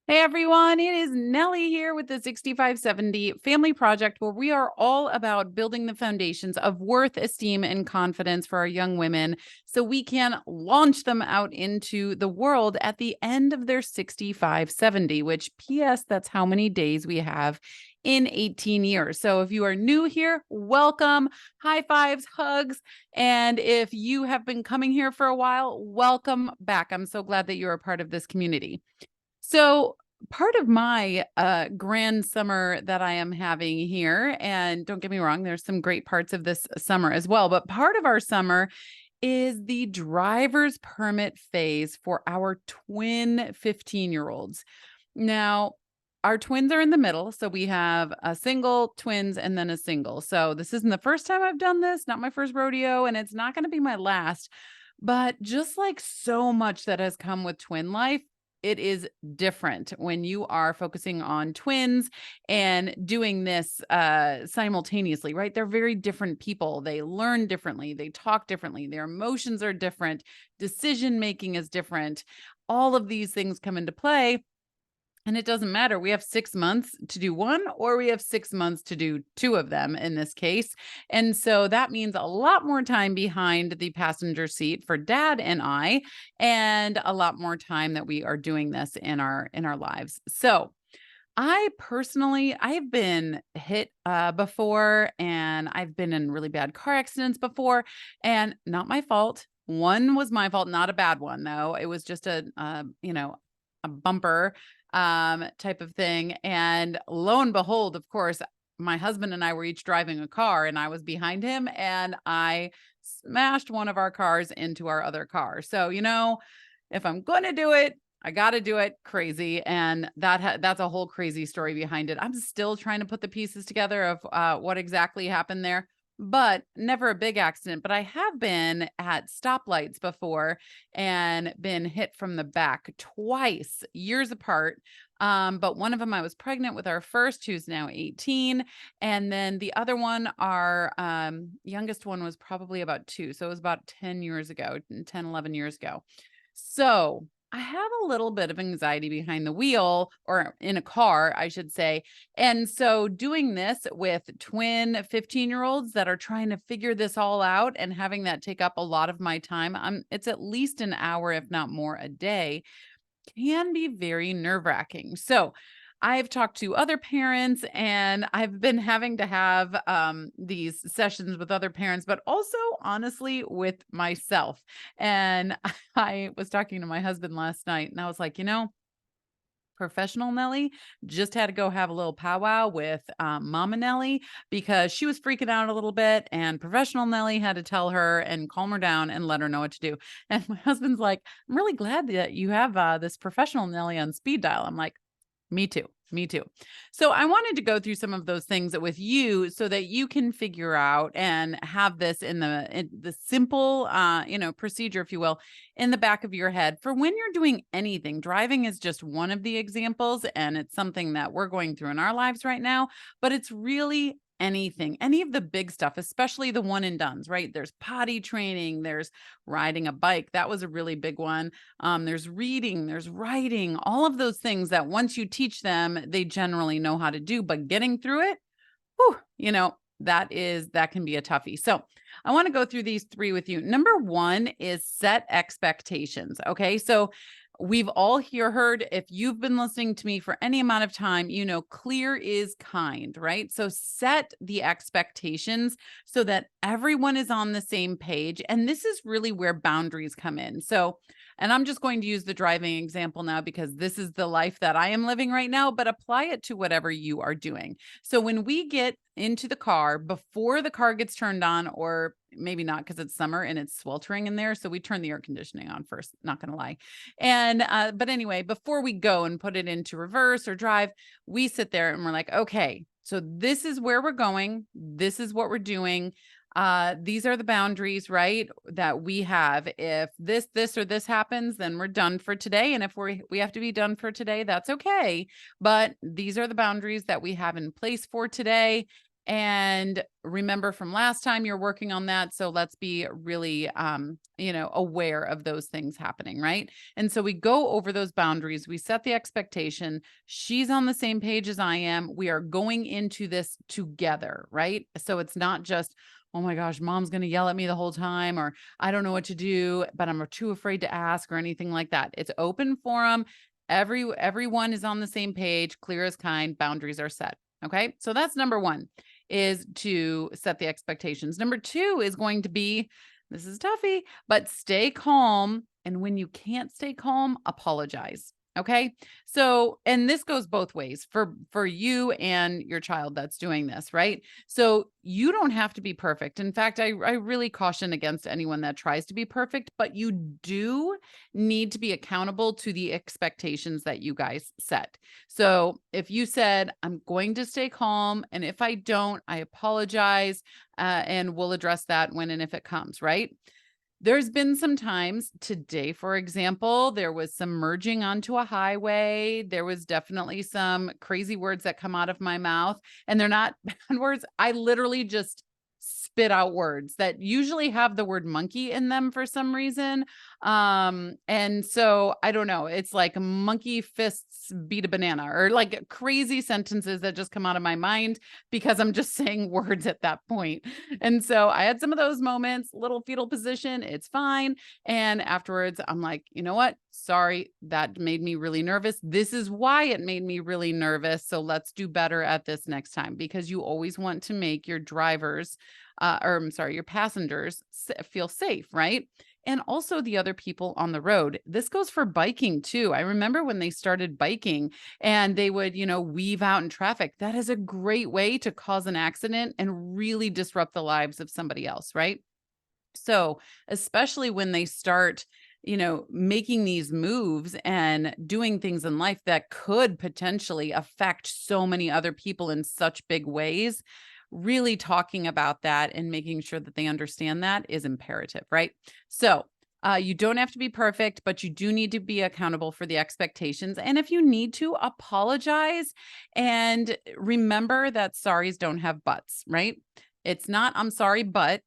Hey everyone, it is Nellie here with the 6570 Family Project, where we are all about building the foundations of worth, esteem, and confidence for our young women so we can launch them out into the world at the end of their 6570, which, P.S., that's how many days we have in 18 years. So if you are new here, welcome, high fives, hugs. And if you have been coming here for a while, welcome back. I'm so glad that you're a part of this community. So part of my grand summer that I am having here, and don't get me wrong, there's some great parts of this summer as well, but part of our summer is the driver's permit phase for our twin 15-year-olds. Now, our twins are in the middle. So we have a single, twins, and then a single. So this isn't the first time I've done this, not my first rodeo, and it's not going to be my last. But just like so much that has come with twin life, it is different when you are focusing on twins and doing this simultaneously, right? They're very different people. They learn differently. They talk differently. Their emotions are different. Decision making is different. All of these things come into play. And it doesn't matter. We have 6 months to do one, or we have 6 months to do two of them in this case. And so that means a lot more time behind the passenger seat for dad and I, and a lot more time that we are doing this in our lives. So I've been hit before, and I've been in really bad car accidents before, and not my fault. One was my fault, not a bad one though. It was just a bumper type of thing. And lo and behold, of course, my husband and I were each driving a car, and I was behind him, and I smashed one of our cars into our other car. So, if I'm going to do it, I got to do it crazy. And that's a whole crazy story behind it. I'm still trying to put the pieces together of what exactly happened there, but never a big accident. But I have been at stoplights before and been hit from the back twice, years apart. But one of them, I was pregnant with our first, who's now 18. And then the other one, our youngest one, was probably about 2. So it was about 10 years ago, 10, 11 years ago. So I have a little bit of anxiety behind the wheel, or in a car, I should say. And so doing this with twin 15-year-olds that are trying to figure this all out and having that take up a lot of my time, it's at least an hour, if not more, a day, can be very nerve-wracking. So I've talked to other parents, and I've been having to have these sessions with other parents, but also honestly with myself. And I was talking to my husband last night, and I was like, professional Nellie just had to go have a little powwow with Mama Nellie, because she was freaking out a little bit, and professional Nellie had to tell her and calm her down and let her know what to do. And my husband's like, I'm really glad that you have this professional Nellie on speed dial. I'm like, me too. Me too. So I wanted to go through some of those things with you so that you can figure out and have this in the simple, procedure, if you will, in the back of your head for when you're doing anything. Driving is just one of the examples, and it's something that we're going through in our lives right now, but it's really anything, any of the big stuff, especially the one and dones, right? There's potty training, there's riding a bike. That was a really big one. There's reading, there's writing, all of those things that once you teach them, they generally know how to do, but getting through it, whew, that can be a toughie. So I want to go through these 3 with you. Number 1 is set expectations. Okay. So we've all heard, if you've been listening to me for any amount of time, clear is kind, right? So set the expectations so that everyone is on the same page. And this is really where boundaries come in. So, and I'm just going to use the driving example now because this is the life that I am living right now, but apply it to whatever you are doing. So when we get into the car, before the car gets turned on, or maybe not because it's summer and it's sweltering in there, so we turn the air conditioning on first, not going to lie. And but anyway, before we go and put it into reverse or drive, we sit there and we're like, okay, so this is where we're going, this is what we're doing. These are the boundaries, right, that we have. If this or this happens, then we're done for today. And if we have to be done for today, that's okay. But these are the boundaries that we have in place for today. And remember from last time you're working on that. So let's be really, aware of those things happening. Right. And so we go over those boundaries. We set the expectation. She's on the same page as I am. We are going into this together. Right. So it's not just, oh my gosh, mom's going to yell at me the whole time, or I don't know what to do, but I'm too afraid to ask or anything like that. It's open forum. Everyone is on the same page, clear as kind, boundaries are set. Okay. So that's number one, is to set the expectations. Number two is going to be, this is toughy, but stay calm. And when you can't stay calm, apologize. Okay. So, and this goes both ways for you and your child that's doing this, right? So you don't have to be perfect. In fact, I really caution against anyone that tries to be perfect, but you do need to be accountable to the expectations that you guys set. So if you said, I'm going to stay calm, and if I don't, I apologize, and we'll address that when and if it comes, right? There's been some times today, for example, there was some merging onto a highway. There was definitely some crazy words that come out of my mouth, and they're not bad words. I literally just spit out words that usually have the word monkey in them for some reason. And so I don't know, it's like monkey fists beat a banana, or like crazy sentences that just come out of my mind because I'm just saying words at that point. And so I had some of those moments, little fetal position, it's fine. And afterwards, I'm like, you know what? Sorry, that made me really nervous. This is why it made me really nervous. So let's do better at this next time, because you always want to make your drivers, or I'm sorry, your passengers feel safe, right? And also the other people on the road. This goes for biking too. I remember when they started biking and they would, weave out in traffic. That is a great way to cause an accident and really disrupt the lives of somebody else, right? So, especially when they start, making these moves and doing things in life that could potentially affect so many other people in such big ways, really talking about that and making sure that they understand that is imperative, right? So, you don't have to be perfect, but you do need to be accountable for the expectations. And if you need to, apologize, and remember that sorries don't have buts, right? It's not, I'm sorry, but,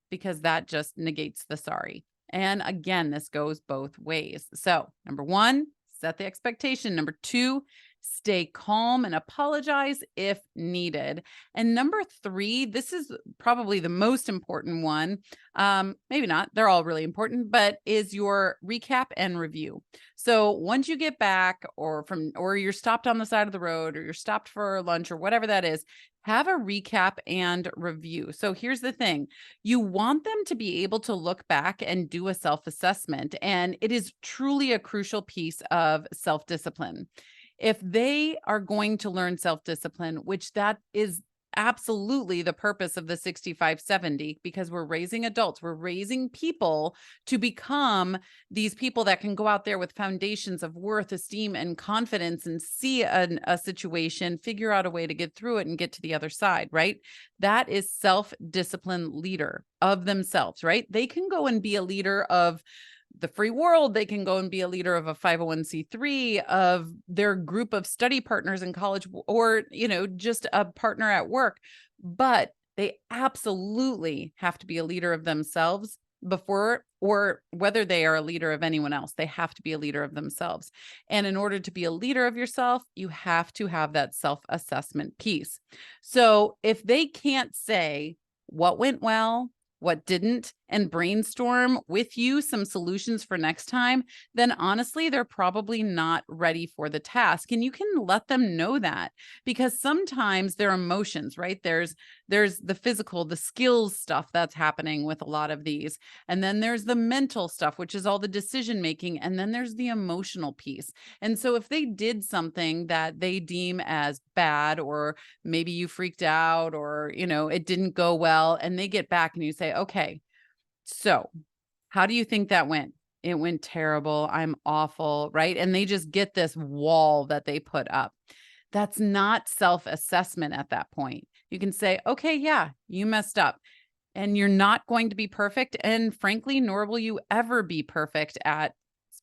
because that just negates the sorry. And again, this goes both ways. So, number one, set the expectation. Number two, stay calm and apologize if needed. And number three, this is probably the most important one. Maybe not, they're all really important, but is your recap and review. So once you get back, or you're stopped on the side of the road, or you're stopped for lunch, or whatever that is, have a recap and review. So here's the thing. You want them to be able to look back and do a self-assessment, and it is truly a crucial piece of self-discipline. If they are going to learn self-discipline, which that is absolutely the purpose of the 65-70, because we're raising adults, we're raising people to become these people that can go out there with foundations of worth, esteem, and confidence, and see a situation, figure out a way to get through it and get to the other side, right? That is self-discipline leader of themselves, right? They can go and be a leader of the free world. They can go and be a leader of a 501c3, of their group of study partners in college, or, just a partner at work. But they absolutely have to be a leader of themselves before, or whether they are a leader of anyone else, they have to be a leader of themselves. And in order to be a leader of yourself, you have to have that self-assessment piece. So if they can't say what went well, what didn't, and brainstorm with you some solutions for next time, then honestly, they're probably not ready for the task. And you can let them know that, because sometimes their emotions, right? There's the physical, the skills stuff that's happening with a lot of these. And then there's the mental stuff, which is all the decision making. And then there's the emotional piece. And so if they did something that they deem as bad, or maybe you freaked out, or, it didn't go well, and they get back and you say, okay, so how do you think that went? It went terrible. I'm awful, right? And they just get this wall that they put up. That's not self-assessment at that point. You can say, okay, yeah, you messed up, and you're not going to be perfect. And frankly, nor will you ever be perfect at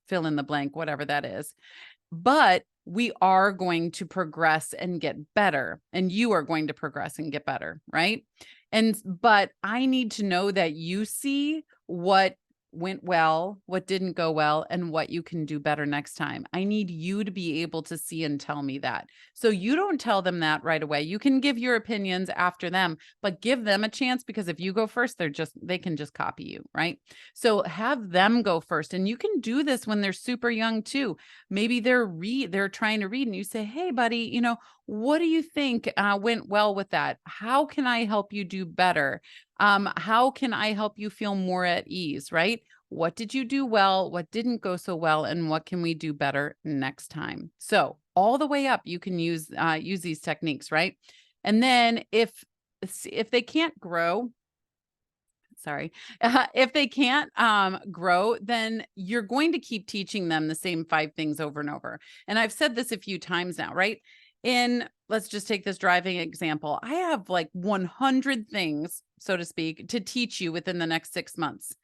fill in the blank, whatever that is. But we are going to progress and get better, and you are going to progress and get better, right? But I need to know that you see what went well, what didn't go well, and what you can do better next time. I need you to be able to see and tell me that. So you don't tell them that right away. You can give your opinions after them, but give them a chance, because if you go first, they can just copy you, right? So have them go first. And you can do this when they're super young too. Maybe they're trying to read, and you say, "Hey buddy, what do you think went well with that? How can I help you do better? How can I help you feel more at ease?" Right? What did you do well? What didn't go so well? And what can we do better next time? So all the way up, you can use these techniques, right? And then if they can't grow, sorry, if they can't grow, then you're going to keep teaching them the same 5 things over and over. And I've said this a few times now, right? Let's just take this driving example. I have like 100 things, so to speak, to teach you within the next 6 months.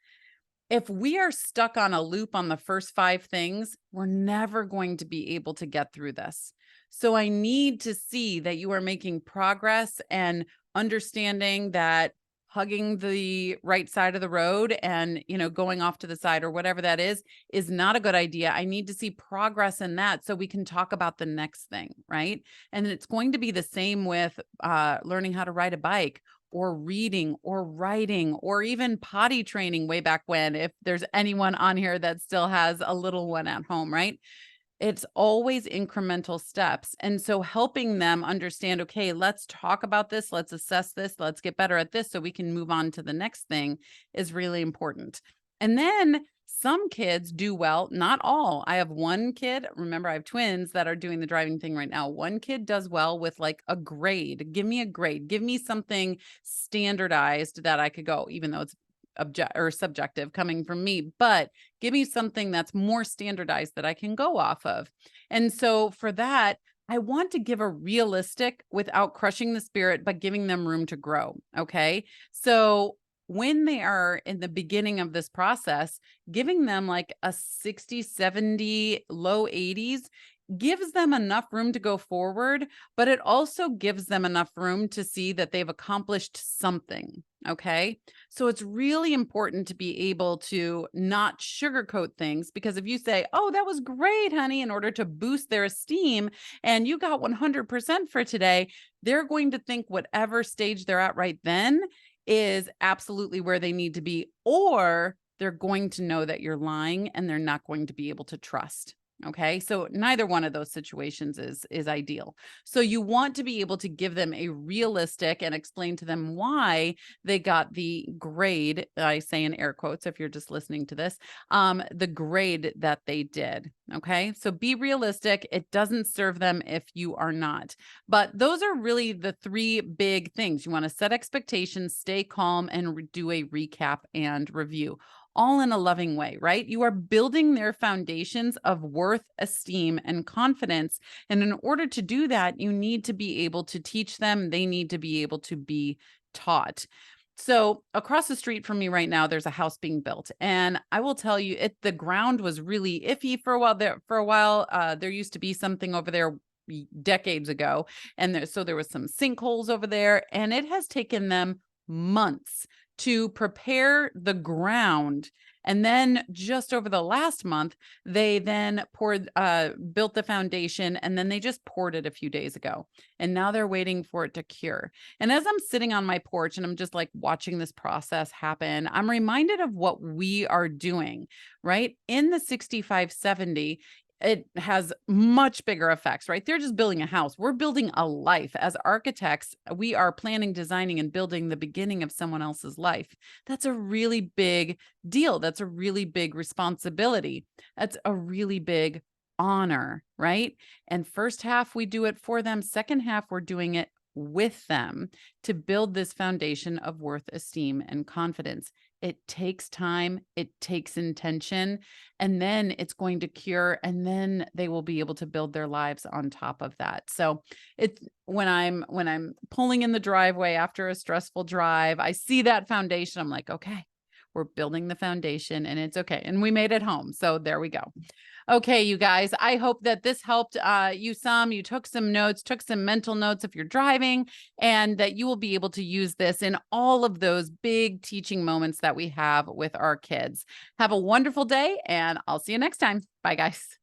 If we are stuck on a loop on the first 5 things, we're never going to be able to get through this. So I need to see that you are making progress and understanding that hugging the right side of the road and, going off to the side or whatever that is not a good idea. I need to see progress in that so we can talk about the next thing, right? And it's going to be the same with learning how to ride a bike, or reading, or writing, or even potty training way back when, if there's anyone on here that still has a little one at home, right? It's always incremental steps. And so helping them understand, okay, let's talk about this, let's assess this, let's get better at this so we can move on to the next thing is really important. And then some kids do well, not all. I have one kid, remember I have twins that are doing the driving thing right now. One kid does well with like a grade. Give me a grade. Give me something standardized that I could go, even though it's subjective coming from me, but give me something that's more standardized that I can go off of. And so for that, I want to give a realistic without crushing the spirit, but giving them room to grow. Okay. So when they are in the beginning of this process, giving them like a 60, 70, low 80s gives them enough room to go forward, but it also gives them enough room to see that they've accomplished something. Okay. So it's really important to be able to not sugarcoat things, because if you say, "Oh, that was great, honey," in order to boost their esteem, and you got 100% for today, they're going to think whatever stage they're at right then is absolutely where they need to be, or they're going to know that you're lying and they're not going to be able to trust. Okay. So neither one of those situations is ideal. So you want to be able to give them a realistic and explain to them why they got the grade. I say in air quotes, if you're just listening to this, the grade that they did. Okay. So be realistic. It doesn't serve them if you are not. But those are really the 3 big things. You want to set expectations, stay calm, and do a recap and review, all in a loving way, right? You are building their foundations of worth, esteem, and confidence. And in order to do that, you need to be able to teach them. They need to be able to be taught. So across the street from me right now, there's a house being built, and I will tell you, the ground was really iffy for a while. There used to be something over there decades ago, and there was some sinkholes over there, and it has taken them months to prepare the ground. And then just over the last month, they then built the foundation, and then they just poured it a few days ago. And now they're waiting for it to cure. And as I'm sitting on my porch and I'm just like watching this process happen, I'm reminded of what we are doing, right? In the 6570, it has much bigger effects, right? They're just building a house. We're building a life. As architects, we are planning, designing, and building the beginning of someone else's life. That's a really big deal. That's a really big responsibility. That's a really big honor, right? And first half, we do it for them. Second half, we're doing it with them to build this foundation of worth, esteem, and confidence. It takes time, it takes intention, and then it's going to cure, and then they will be able to build their lives on top of that. So it's when I'm pulling in the driveway after a stressful drive, I see that foundation, I'm like, okay, We're building the foundation and it's okay. And we made it home. So there we go. Okay, you guys, I hope that this helped you some. You took some notes, took some mental notes if you're driving, and that you will be able to use this in all of those big teaching moments that we have with our kids. Have a wonderful day, and I'll see you next time. Bye, guys.